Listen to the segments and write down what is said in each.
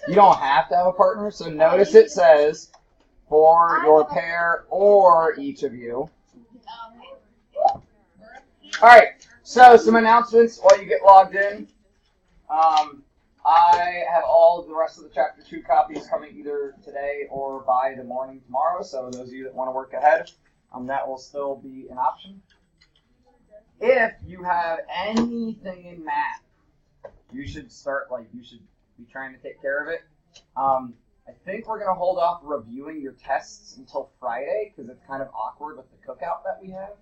You don't have to have a partner, so notice it says for your pair or each of you. Alright, so some announcements while you get logged in. I have all of the rest of the Chapter 2 copies coming either today or by the morning tomorrow, so those of you that want to work ahead, that will still be an option. If you have anything in math, you should be trying to take care of it. I think we're going to hold off reviewing your tests until Friday because it's kind of awkward with the cookout that we have.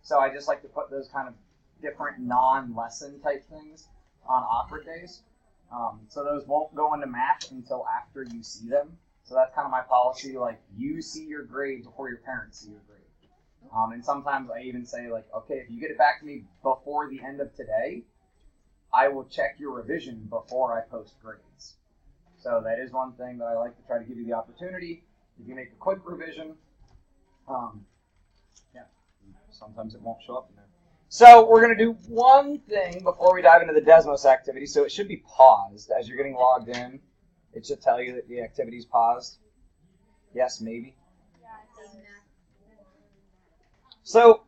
So I just like to put those kind of different non-lesson type things on awkward days. So those won't go into math until after you see them. So that's kind of my policy, like you see your grade before your parents see your grade. And sometimes I even say like, okay, if you get it back to me before the end of today, I will check your revision before I post grades. So that is one thing that I like to try to give you the opportunity. If you make a quick revision, sometimes it won't show up in there. So we're going to do one thing before we dive into the Desmos activity. So it should be paused as you're getting logged in. It should tell you that the activity is paused. Yes, maybe. So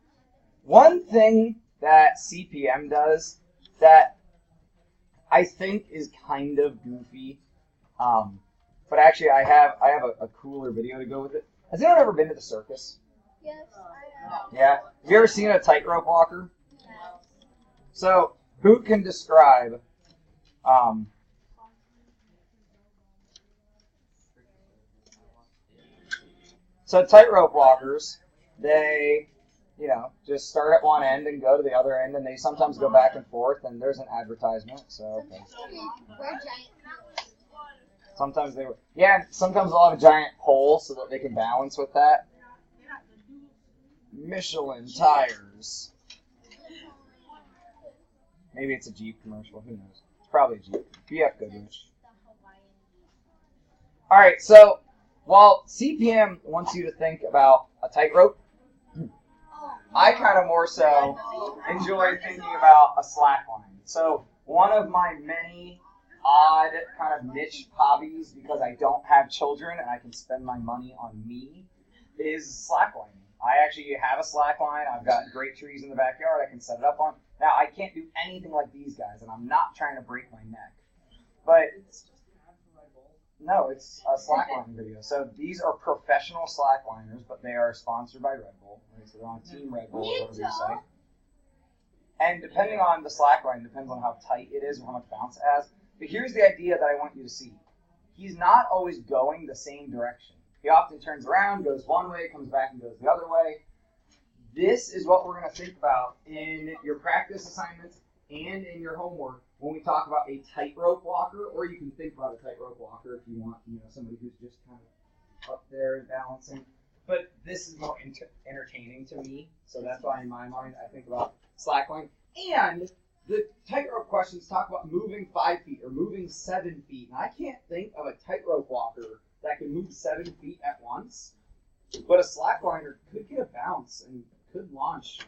one thing that CPM does that I think is kind of goofy, but actually I have a cooler video to go with it. Has anyone ever been to the circus? Yes, I have. Yeah? Have you ever seen a tightrope walker? Yes. So who can describe so tightrope walkers, they just start at one end and go to the other end, and they sometimes go back and forth, and there's an advertisement, so okay. Sometimes sometimes they'll have a giant pole so that they can balance with that. Michelin tires. Maybe it's a Jeep commercial, who knows? It's probably a Jeep. BF Goodrich. Alright, so while CPM wants you to think about a tightrope, I kind of more so enjoy thinking about a slack line. So one of my many odd kind of niche hobbies, because I don't have children and I can spend my money on me, is slacklining. I actually have a slack line. I've got great trees in the backyard I can set it up on. Now, I can't do anything like these guys, and I'm not trying to break my neck. But no, it's a slacklining video. So these are professional slackliners, but they are sponsored by Red Bull. Right? So they're on Team Red Bull, or whatever you say. And depending on the slackline, depends on how tight it is and how much bounce it has. But here's the idea that I want you to see. He's not always going the same direction. He often turns around, goes one way, comes back and goes the other way. This is what we're going to think about in your practice assignments and in your homework when we talk about a tightrope walker, or you can think about a tightrope walker if you want, somebody who's just kind of up there and balancing. But this is more entertaining to me, so that's why in my mind I think about slackline. And the tightrope questions talk about moving 5 feet or moving 7 feet, and I can't think of a tightrope walker that can move 7 feet at once. But a slackliner could get a bounce and could launch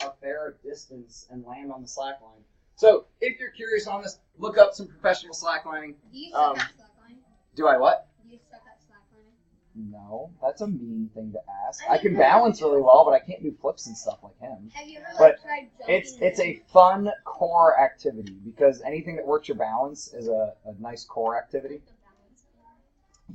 a fair distance and land on the slackline. So if you're curious on this, look up some professional slacklining. Do you suck at slacklining? Do I what? Do you suck at slacklining? No, that's a mean thing to ask. I can balance really well, but I can't do flips and stuff like him. Have you ever But tried jumping? it's a fun core activity because anything that works your balance is a nice core activity.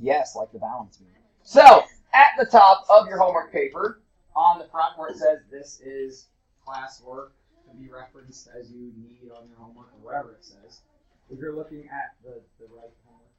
Yes, like the balance beam. So at the top of your homework paper, on the front where it says this is classwork to be referenced as you need on your homework or whatever it says. If you're looking at the right homework,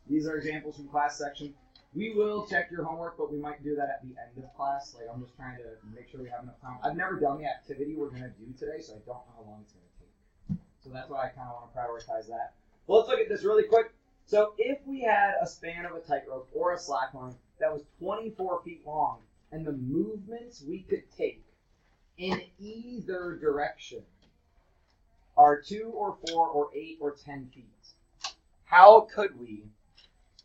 these are examples from class section. We will check your homework, but we might do that at the end of class. Like I'm just trying to make sure we have enough time. I've never done the activity we're going to do today, so I don't know how long it's going to take. So that's why I kind of want to prioritize that. Well, let's look at this really quick. So if we had a span of a tightrope or a slackline that was 24 feet long, and the movements we could take in either direction are 2 or 4 or 8 or 10 feet, how could we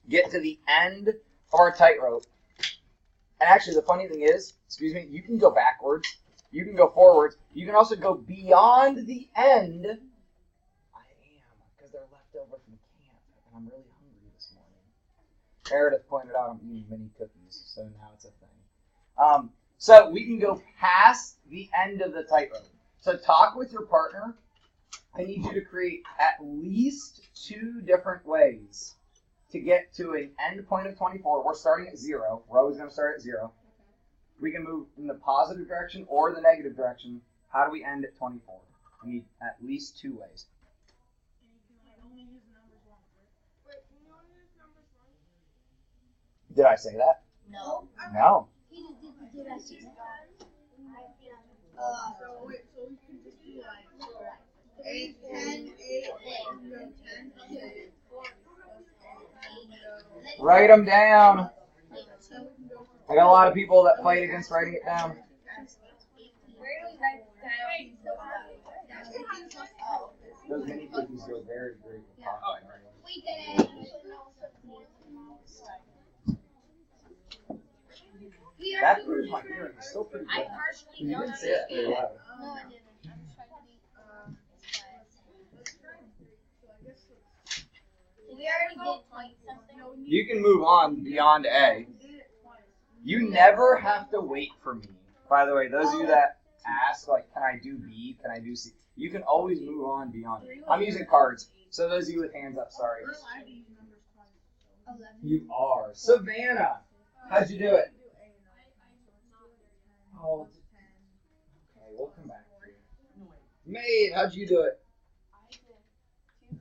get to the end of our tightrope? And actually, the funny thing is, you can go backwards, you can go forwards, you can also go beyond the end. I'm really hungry this morning. Meredith pointed out I'm eating mini cookies, so now it's a thing. So we can go past the end of the tightrope. So talk with your partner. I need you to create at least 2 different ways to get to an end point of 24. We're starting at 0. We're always going to start at 0. We can move in the positive direction or the negative direction. How do we end at 24? We need at least 2 ways. Did I say that? No. No. He just did that. So we can just do like 8, 10, 8, 10, 10. Write them down. I got a lot of people that fight against writing it down. Those mini cookies go very great with popcorn. We did it. That proves my hearing is still pretty good. You didn't say it very loud. No, I didn't. I was trying to be. We already did 20 something. You can move on beyond A. You never have to wait for me. By the way, those of you that ask, like, can I do B? Can I do C? You can always move on beyond. I'm using cards. So those of you with hands up, sorry. You are. Savannah, how'd you do it? Oh, okay, we'll come back to you. Maeve, how'd you do it? I did 2,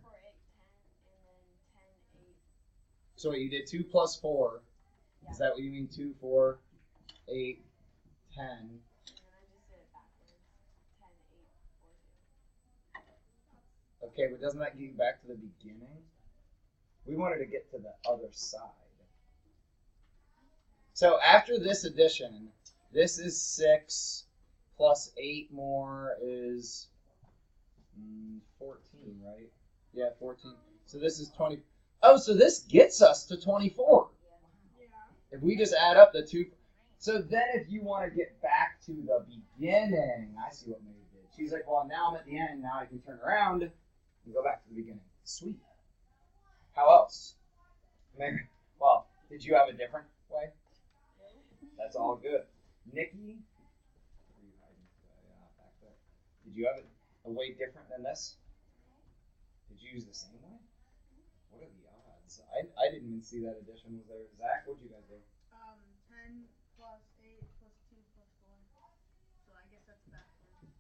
4, 8, 10, and then 10, 8. So wait, you did 2 plus 4. Yeah. Is that what you mean? 2, 4, 8, 10. And then I just did it backwards. 10, 8, 4, 2. Okay, but doesn't that get you back to the beginning? We wanted to get to the other side. So after this addition, this is 6 plus 8 more is 14, right? Yeah, 14. So this is 20. Oh, so this gets us to 24. If we just add up the 2. So then if you want to get back to the beginning, I see what Maeve did. She's like, well, now I'm at the end. Now I can turn around and go back to the beginning. Sweet. How else? Mary, well, did you have a different way? That's all good. Nikki, where are you hiding? Back there. Did you have a way different than this? Did you use the same way? What are the odds? I didn't even see that addition was there. Zach, what'd you guys do? 10 plus 8 plus 2 plus 4. So I guess that's backwards.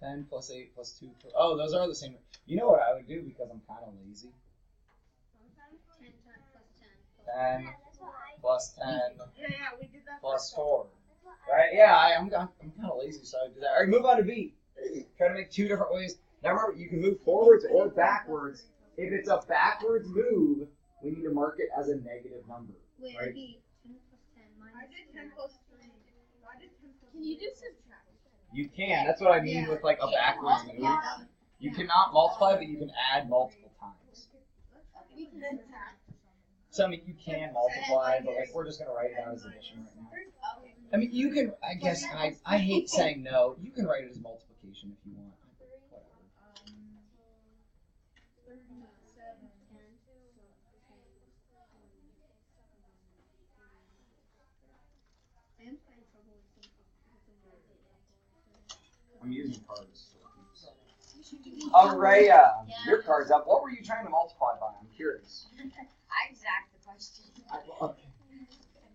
10 plus 8 plus 2. Oh, those are the same. You know what I would do because I'm kind of lazy? 10 plus 10. 10 plus 10 Yeah, we did that. plus 4. Right? Yeah, I'm kind of lazy, so I do that. All right, move on to B. Try to make 2 different ways. Now remember, you can move forwards or backwards. If it's a backwards move, we need to mark it as a negative number. Wait, Right? it'd be 10 plus 10 minus I did 10 plus 3. I did 10 plus 3. Can you do subtract? You can. That's what I mean with like a backwards move. You cannot multiply, but you can add multiple times. We can subtract. So I mean, you can multiply, but like we're just gonna write it out as addition right now. I mean, you can. I guess I hate saying no. You can write it as multiplication if you want. Whatever. 37. I am having trouble with some. I'm using cards. Araya, your card's up. What were you trying to multiply by? I'm curious. I exact the question. Okay.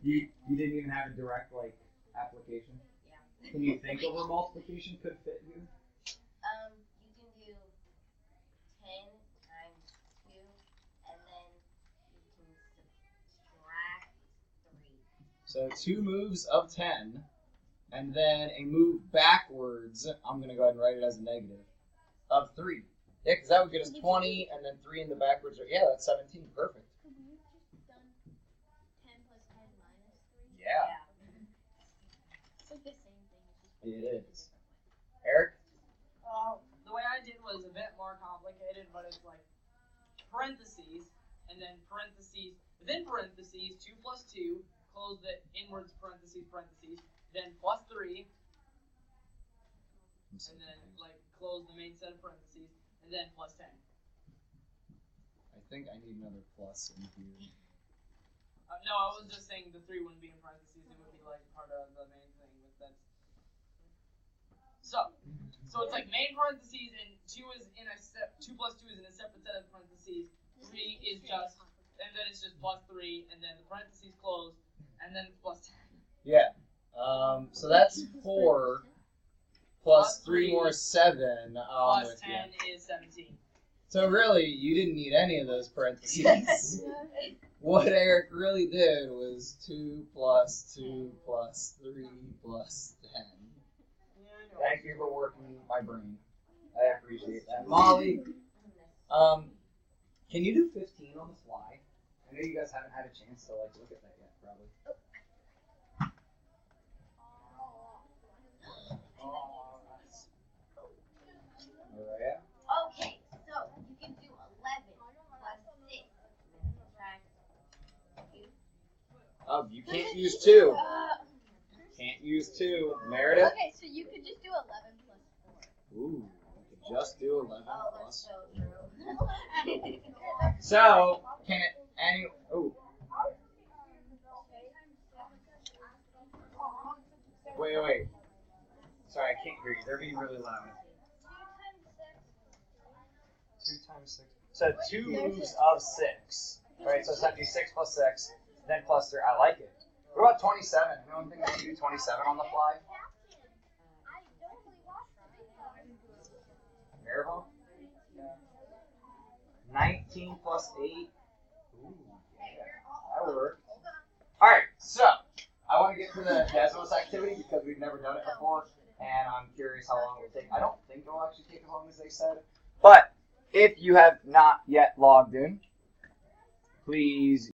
You didn't even have a direct like application. Yeah. Can you think of where multiplication could fit here? You can do 10 times 2, and then you can subtract 3. So 2 moves of 10, and then a move backwards. I'm gonna go ahead and write it as a negative of 3. Yeah, because that would get us 20, and then 3 in the backwards. Yeah, that's 17. Perfect. Could we have just done 10 plus 10 minus 3? Yeah, It's like the same thing. it is. Eric? The way I did was a bit more complicated, but it's like parentheses, and then parentheses, within parentheses, 2 plus 2, close the inwards parentheses, then plus 3, and then like close the main set of parentheses, and then plus 10. I think I need another plus in here. No, I was just saying the 3 wouldn't be in parentheses. It would be like part of the main thing. With that. So it's like main parentheses and 2 is in a 2 plus 2 is in a separate set of parentheses. 3 is just, and then it's just plus 3, and then the parentheses close, and then it's plus 10. Yeah. So that's 4 plus 3 more 7. Plus 10 is 17. So really, you didn't need any of those parentheses. What Eric really did was 2 plus 2 plus 3 plus 10. Thank you for working my brain. I appreciate that. Molly, can you do 15 on the fly? I know you guys haven't had a chance to like look at that yet, probably. Alright. Okay, so you can do 11 plus 6. Oh, you can't use 2. Can't use 2. Meredith? Okay, so you could just do 11 plus 4. Ooh, you can just do 11 Oh, that's plus. so true. So, can it any? Ooh. Wait. Sorry, I can't hear you. They're being really loud. 2 times 6. So 2 moves of 6. Right, so it's have to be 6 plus 6, then plus 3. I like it. What about 27? Anyone think I can do 27 on the fly? Maribel? 19 plus 8. Ooh, yeah, that worked. Alright, so I want to get to the Desmos activity because we've never done it before, and I'm curious how long it will take. I don't think it will actually take as long as they said. But if you have not yet logged in, please